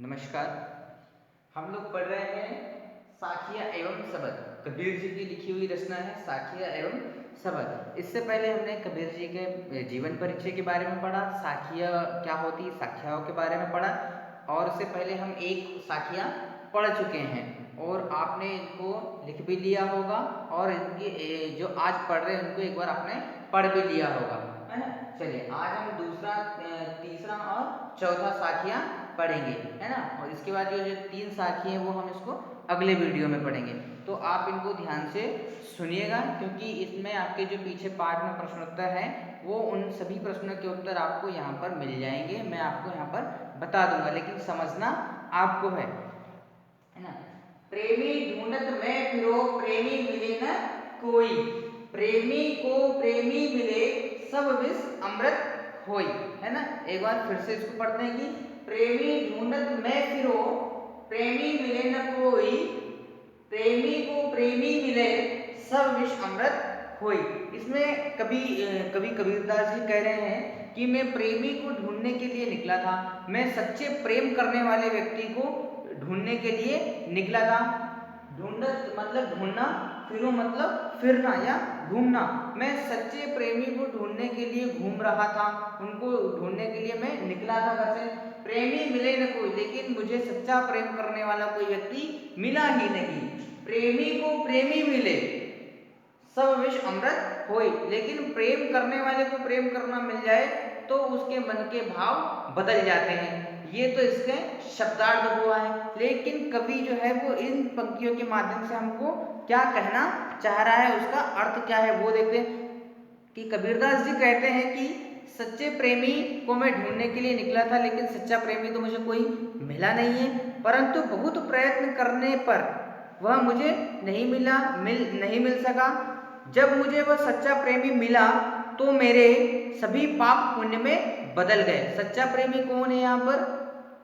नमस्कार। हम लोग पढ़ रहे हैं साखियाँ एवं सबद। कबीर जी की लिखी हुई रचना है साखियाँ एवं सबद। इससे पहले हमने कबीर जी के जीवन परिचय के बारे में पढ़ा, साखियाँ क्या होती, साखियाओं के बारे में पढ़ा, और इससे पहले हम एक साखियाँ पढ़ चुके हैं और आपने इनको लिख भी लिया होगा और इनकी जो आज पढ़ रहे हैं उनको एक बार आपने पढ़ भी लिया होगा, है ना। चलिए आज हम दूसरा, तीसरा और चौथा साखियाँ पढ़ेंगे, है ना। और इसके बाद जो तीन साखी हैं वो हम इसको अगले वीडियो में पढ़ेंगे। तो आप इनको ध्यान से सुनिएगा क्योंकि इसमें आपके जो पीछे पाठ में प्रश्नोत्तर है वो उन सभी प्रश्नों के उत्तर आपको यहाँ पर मिल जाएंगे। मैं आपको यहाँ पर बता दूंगा लेकिन समझना आपको है ना। प्रेमी ढूंढत मैं फिरो, प्रेमी मिले न कोई, प्रेमी को प्रेमी मिले सब विष अमृत होई, है ना। एक बार फिर से इसको पढ़ते हैं कि प्रेमी ढूंढत मैं फिरो, प्रेमी मिले न कोई, प्रेमी को प्रेमी मिले सब विष अमृत होई। इसमें कवि कबीरदास जी कह रहे हैं कि मैं प्रेमी को ढूंढने के लिए निकला था, मैं सच्चे प्रेम करने वाले व्यक्ति को ढूंढने के लिए निकला था। ढूंढत मतलब ढूंढना, फिरो मतलब फिरना या घूमना। मैं सच्चे प्रेमी को ढूंढने के लिए घूम रहा था, उनको ढूंढने के लिए मैं निकला था घर से। प्रेमी मिले न कोई, लेकिन मुझे सच्चा प्रेम करने वाला कोई व्यक्ति मिला ही नहीं। प्रेमी को प्रेमी मिले सब विष अमृत होई, लेकिन प्रेम करने वाले को प्रेम करना मिल जाए तो उसके मन के भाव बदल जाते हैं। ये तो इसके शब्दार्थ हुआ है, लेकिन कवि जो है वो इन पंक्तियों के माध्यम से हमको क्या कहना चाह रहा है, उसका अर्थ क्या है वो देखते हैं। कि कबीरदास जी कहते हैं कि सच्चे प्रेमी को मैं ढूंढने के लिए निकला था लेकिन सच्चा प्रेमी तो मुझे कोई मिला नहीं है, परंतु बहुत प्रयत्न करने पर वह मुझे नहीं मिल सका। जब मुझे वह सच्चा प्रेमी मिला तो मेरे सभी पाप पुण्य में बदल गए। सच्चा प्रेमी कौन है यहाँ पर?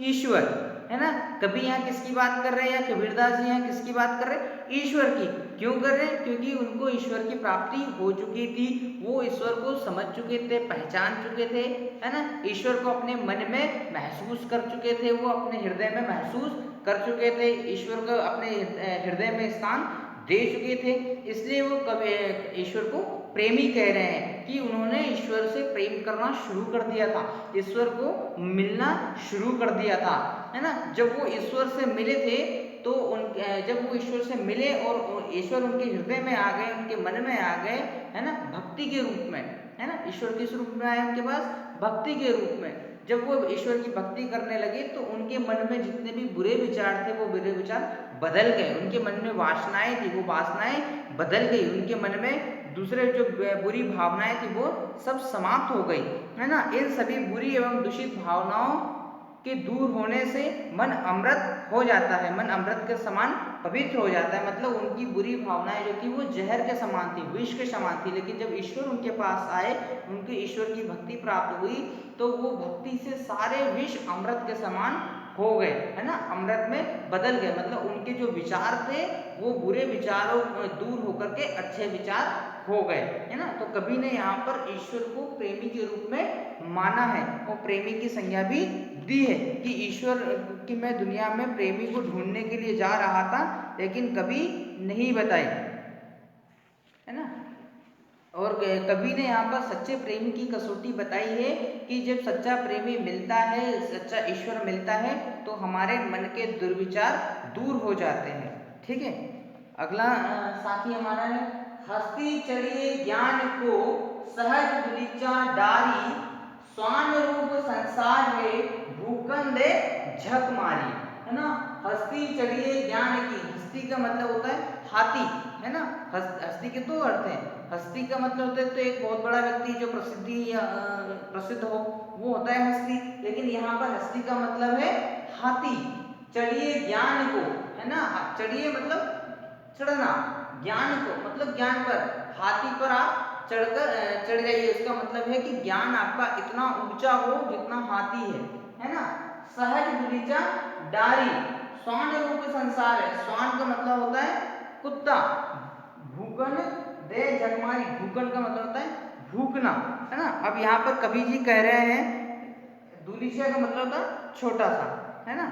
ईश्वर, है ना। कभी यहाँ किसकी बात कर रहे हैं, या कबीरदास जी यहाँ किसकी बात कर रहे हैं? ईश्वर की। क्यों कर रहे हैं? क्योंकि उनको ईश्वर की प्राप्ति हो चुकी थी, वो ईश्वर को समझ चुके थे, पहचान चुके थे, है ना। ईश्वर को अपने मन में महसूस कर चुके थे, वो अपने हृदय में महसूस कर चुके थे, ईश्वर को अपने हृदय में स्थान दे चुके थे। इसलिए वो कभी ईश्वर को प्रेमी कह रहे हैं कि उन्होंने ईश्वर से प्रेम करना शुरू कर दिया था, ईश्वर को मिलना शुरू कर दिया था, है ना। जब वो ईश्वर से मिले थे तो जब वो ईश्वर से मिले और ईश्वर उनके हृदय में आ गए, उनके मन में आ गए, है ना, भक्ति के रूप में, है ना। ईश्वर किस रूप में आए उनके पास? भक्ति के रूप में। जब वो ईश्वर की भक्ति करने लगे तो उनके मन में जितने भी बुरे विचार थे वो बुरे विचार बदल गए, उनके मन में वासनाएं थी वो वासनाएं बदल गई, उनके मन में दूसरे जो बुरी भावनाएं थी वो सब समाप्त हो गई, है ना। इन सभी बुरी एवं दूषित भावनाओं के दूर होने से मन अमृत हो जाता है, मन अमृत के समान पवित्र हो जाता है। मतलब उनकी बुरी भावनाएं जो थी वो जहर के समान थी, विष के समान थी, लेकिन जब ईश्वर उनके पास आए, उनके ईश्वर की भक्ति प्राप्त हुई तो वो भक्ति से सारे विष अमृत के समान हो गए, है ना, अमृत में बदल गए। मतलब उनके जो विचार थे वो बुरे विचारों दूर होकर के अच्छे विचार हो गए, है ना। तो कवि ने यहाँ पर ईश्वर को प्रेमी के रूप में माना है और प्रेमी की संज्ञा भी दी है कि ईश्वर की मैं दुनिया में प्रेमी को ढूंढने के लिए जा रहा था लेकिन कभी नहीं बताई, है ना। और कवि ने यहाँ पर सच्चे प्रेमी की कसौटी बताई है कि जब सच्चा प्रेमी मिलता है, सच्चा ईश्वर मिलता है तो हमारे मन के दुर्विचार दूर हो जाते हैं। ठीक है। अगला साथी हमारा है, हस्ती चढ़िए ज्ञान को सहज दुलिचा डारी, स्वान रूप संसार है भूकन दे झक मारी, है ना। हस्ती चढ़िए ज्ञान की, हस्ती का मतलब होता है हाथी, है ना। हस्ती के दो अर्थ हैं। हस्ती का मतलब होता है तो एक बहुत बड़ा व्यक्ति जो प्रसिद्धि या प्रसिद्ध हो वो होता है हस्ती, लेकिन यहाँ पर हस्ती का मतलब है हाथी। चढ़िए ज्ञान को, है ना, चढ़िए मतलब चढ़ना, ज्ञान को मतलब ज्ञान पर, हाथी पर आप चढ़ जाइए। इसका मतलब है कि ज्ञान आपका इतना ऊंचा हो जितना हाथी है ना। सहज दुलिचा डारी, स्वान रूप संसार है, स्वान का मतलब होता है कुत्ता, भूकन दे जगमारी, भूकन का मतलब होता है भूकना, है ना। अब यहाँ पर कवि जी कह रहे हैं दुलिचा का मतलब होता है छोटा सा, है ना।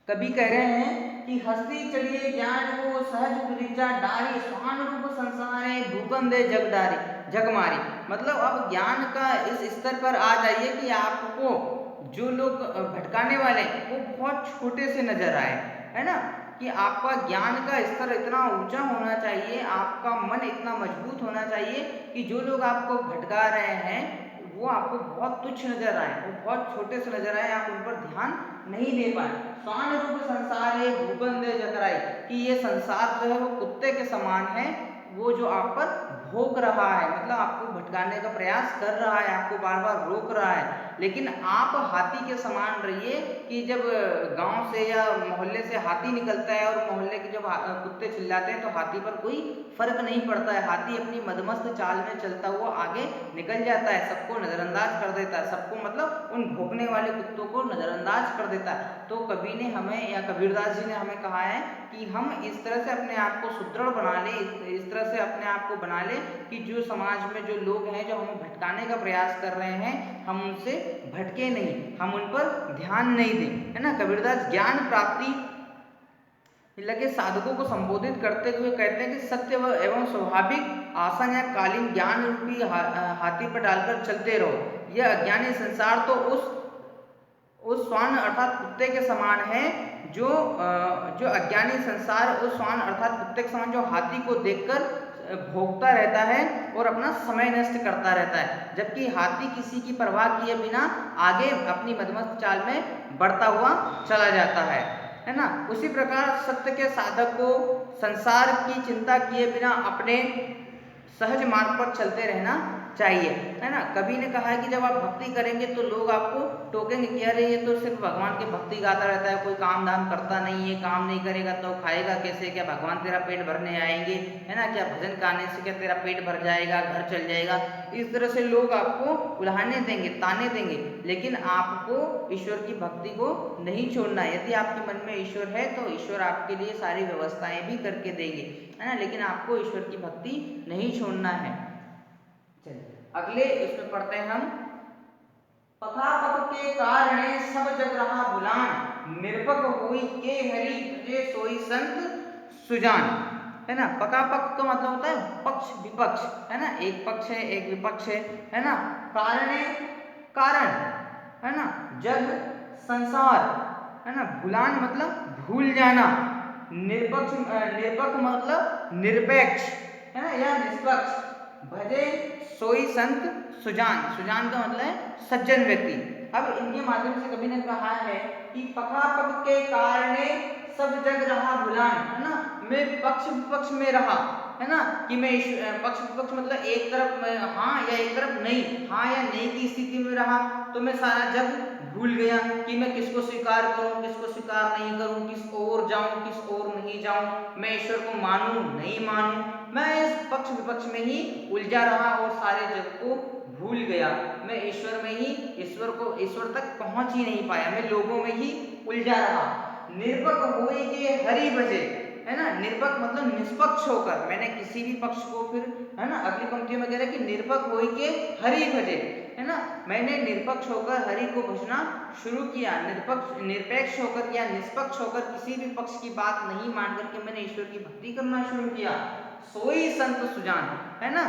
कवि कह रहे हैं कि हस्ती चलिए ज्ञान को सहज तुरीचा डारी स्वान रूप संसारे भूकंप दे जग डारी जग मारी। मतलब अब ज्ञान का इस स्तर पर आ जाइए कि आपको जो लोग भटकाने वाले हैं वो बहुत छोटे से नजर आए, है ना। कि आपका ज्ञान का स्तर इतना ऊंचा होना चाहिए, आपका मन इतना मजबूत होना चाहिए कि जो लोग आपको भटका रहे हैं वो आपको बहुत तुच्छ नजर आए, वो बहुत छोटे से नजर आए, आप उन पर ध्यान नहीं दे पाए। स्वान रूप संसार है भूबंद जकराई, कि ये संसार जो है वो कुत्ते के समान है, वो जो आप पर भोग रहा है, मतलब आपको भटकाने का प्रयास कर रहा है, आपको बार बार रोक रहा है। लेकिन आप हाथी के समान रहिए कि जब गांव से या मोहल्ले से हाथी निकलता है और मोहल्ले के जब कुत्ते चिल्लाते हैं तो हाथी पर कोई फर्क नहीं पड़ता है, हाथी अपनी मदमस्त चाल में चलता हुआ आगे निकल जाता है, सबको नजरअंदाज कर देता है, सबको मतलब उन भौंकने वाले कुत्तों को नजरअंदाज कर देता है। तो कवि ने हमें या कबीरदास जी ने हमें कहा है कि हम इस तरह से अपने आप को सुदृढ़ बना ले, इस तरह से अपने आप को बना ले कि जो समाज में जो लोग हैं जो हमें भटकाने का प्रयास कर रहे हैं हम उनसे भटके नहीं, हम उन पर ध्यान नहीं दें, है ना। कबीरदास ज्ञान प्राप्ति लगे साधकों को संबोधित करते हुए कहते हैं कि सत्य व एवं स्वाभाविक आसन या कालीन ज्ञान रूपी हाथी पर डालकर चलते रहो। यह अज्ञानी संसार तो उस स्वान अर्थात कुत्ते के समान है, जो अज्ञानी संसार उस स्वान अर्थात कुत्ते के समान जो हाथी को देखकर भोगता रहता है और अपना समय नष्ट करता रहता है, जबकि हाथी किसी की परवाह किए बिना आगे अपनी मदमस्त चाल में बढ़ता हुआ चला जाता है ना। उसी प्रकार सत्य के साधक को संसार की चिंता किए बिना अपने सहज मार्ग पर चलते रहना चाहिए, है ना। कवि ने कहा है कि जब आप भक्ति करेंगे तो लोग आपको टोकेंगे कि अरे ये तो सिर्फ भगवान की भक्ति गाता रहता है, कोई काम धाम करता नहीं है, काम नहीं करेगा तो खाएगा कैसे, क्या भगवान तेरा पेट भरने आएंगे, है ना, क्या भजन गाने से क्या तेरा पेट भर जाएगा, घर चल जाएगा। इस तरह से लोग आपको उल्हाने देंगे, ताने देंगे, लेकिन आपको ईश्वर की भक्ति को नहीं छोड़ना है। यदि आपके मन में ईश्वर है तो ईश्वर आपके लिए सारी व्यवस्थाएं भी करके देंगे, है ना, लेकिन आपको ईश्वर की भक्ति नहीं छोड़ना है। चलिए अगले इसमें पढ़ते हैं हम। पथापथ के कारणे सब जग रहा भुलान, निरपक होई के हरि तुझे सोई संत सुजान, है ना। पकापक का मतलब होता है पक्ष विपक्ष, है ना, एक पक्ष है एक विपक्ष है ना। कारणे कारण, है ना, जग संसार, है ना। भुलान मतलब भूल जाना, निरपक्ष मतलब निरपेक्ष, है ना, या निष्पक्ष। भजे सोई संत सुजान, सुजान का मतलब है सज्जन व्यक्ति। अब इनके माध्यम से कवि ने कहा है कि पखापक के कारणे सब जग रहा भुलान, है ना, मैं पक्ष विपक्ष में रहा, है ना, कि मैं पक्ष विपक्ष मतलब एक तरफ हाँ या एक तरफ नहीं, हाँ या नहीं की स्थिति में रहा, तो मैं सारा जग भूल गया कि मैं किसको स्वीकार करूं किसको स्वीकार नहीं करूं, किस ओर जाऊं किस ओर नहीं जाऊं, मैं ईश्वर को मानूं नहीं मानूं, मैं इस पक्ष विपक्ष में ही उलझा रहा और सारे जग को भूल गया। मैं ईश्वर में ही ईश्वर तक पहुंच ही नहीं पाया, मैं लोगों में ही उलझा रहा। निरपक होए के हरि भजे, है ना, निरपक मतलब निष्पक्ष होकर, मैंने किसी भी पक्ष को फिर, है ना, अगली पंक्तियों में कह रहा है कि निरपक होए के हरि भजे, है ना, मैंने निरपक्ष होकर हरि को भजना शुरू किया, निरपेक्ष होकर या निष्पक्ष होकर किसी भी पक्ष की बात नहीं मान करके मैंने ईश्वर की भक्ति करना शुरू किया। सोई संत सुजान, है ना,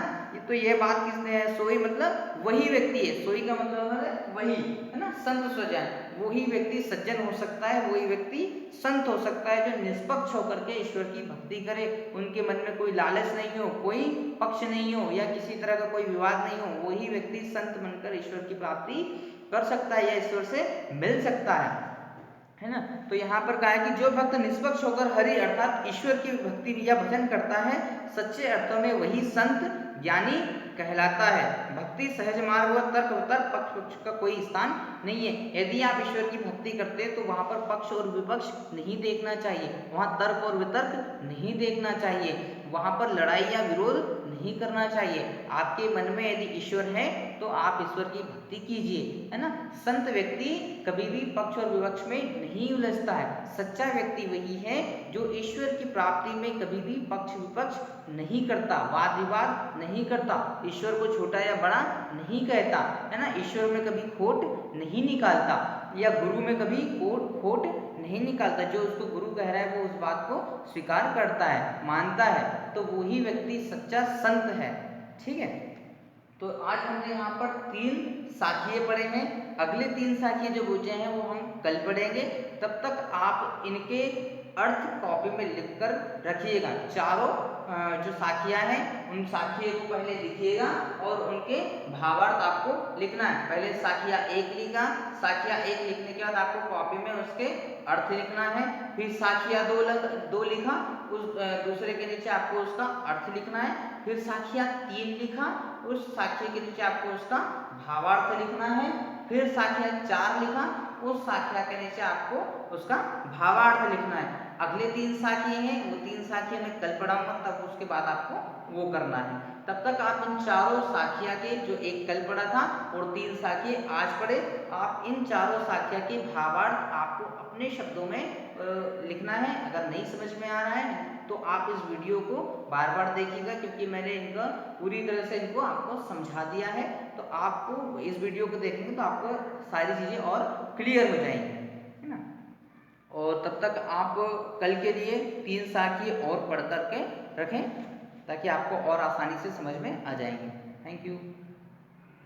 तो यह बात किसने है, सोई मतलब वही व्यक्ति है, सोई का मतलब है वही, है ना, संत सुजान, वही व्यक्ति सज्जन हो सकता है, वही व्यक्ति संत हो सकता है जो निष्पक्ष होकर के ईश्वर की भक्ति करे, उनके मन में कोई लालच नहीं हो, कोई पक्ष नहीं हो या किसी तरह का कोई विवाद नहीं हो, वही व्यक्ति संत बनकर ईश्वर की प्राप्ति कर सकता है या ईश्वर से मिल सकता है ना। तो यहाँ पर कहा है कि जो भक्त निष्पक्ष होकर हरि अर्थात ईश्वर की भक्ति या भजन करता है, सच्चे अर्थों में वही संत ज्ञानी कहलाता है। भक्ति सहज मार्ग व तर्क पक्ष विपक्ष का कोई स्थान नहीं है। यदि आप ईश्वर की भक्ति करते हैं तो वहां पर पक्ष और विपक्ष नहीं देखना चाहिए, वहां तर्क और वितर्क नहीं देखना चाहिए, वहां पर लड़ाई या विरोध नहीं करना चाहिए। आपके मन में यदि ईश्वर है तो आप ईश्वर की भक्ति कीजिए, है ना। संत व्यक्ति कभी भी पक्ष और विपक्ष में नहीं उलझता है। सच्चा व्यक्ति वही है जो ईश्वर की प्राप्ति में कभी भी पक्ष विपक्ष नहीं करता, वाद विवाद नहीं करता, ईश्वर को छोटा या बड़ा नहीं कहता, है ना, ईश्वर में कभी खोट नहीं निकालता। या गुरु में कभी खोट नहीं निकालता। जो उसको गुरु कह रहा है वो उस बात को स्वीकार करता है, मानता है, तो वही व्यक्ति सच्चा संत है। ठीक है, तो आज हमने यहाँ पर 3 साखिए पढ़े हैं। अगले 3 साखिए जो बचे हैं वो हम कल पढ़ेंगे। तब तक आप इनके अर्थ कॉपी में लिखकर रखिएगा। चारों जो साखियाँ हैं उन साखियों को पहले लिखिएगा और उनके भावार्थ आपको लिखना है। पहले साखिया 1 लिखा, साखिया 1 लिखने के बाद आपको कॉपी में उसके अर्थ लिखना है। फिर साखिया 2 लिखा, उस दूसरे के नीचे आपको उसका अर्थ लिखना है। फिर साखिया 3 लिखा, उस साखिया के नीचे आपको उसका भावार्थ लिखना है। फिर साखिया 4 लिखा, उस साखिया के नीचे आपको उसका भावार्थ लिखना है। अगले 3 साखिए हैं, वो 3 साखिए मैं कल पढ़ाऊंगा, तब उसके बाद आपको वो करना है। तब तक आप इन चारों साखिया के, जो एक कल पढ़ा था और 3 साखिए आज पढ़े, आप इन चारों साखिया के भावार्थ आपको अपने शब्दों में लिखना है। अगर नहीं समझ में आ रहा है तो आप इस वीडियो को बार बार देखिएगा, क्योंकि मैंने इनका पूरी तरह से इनको आपको समझा दिया है। तो आपको इस वीडियो को देखेंगे तो आपको सारी चीज़ें और क्लियर हो जाएंगी, है ना। और तब तक आप कल के लिए 3 साखिए और पढ़ करके रखें, ताकि आपको और आसानी से समझ में आ जाएंगे। Thank you.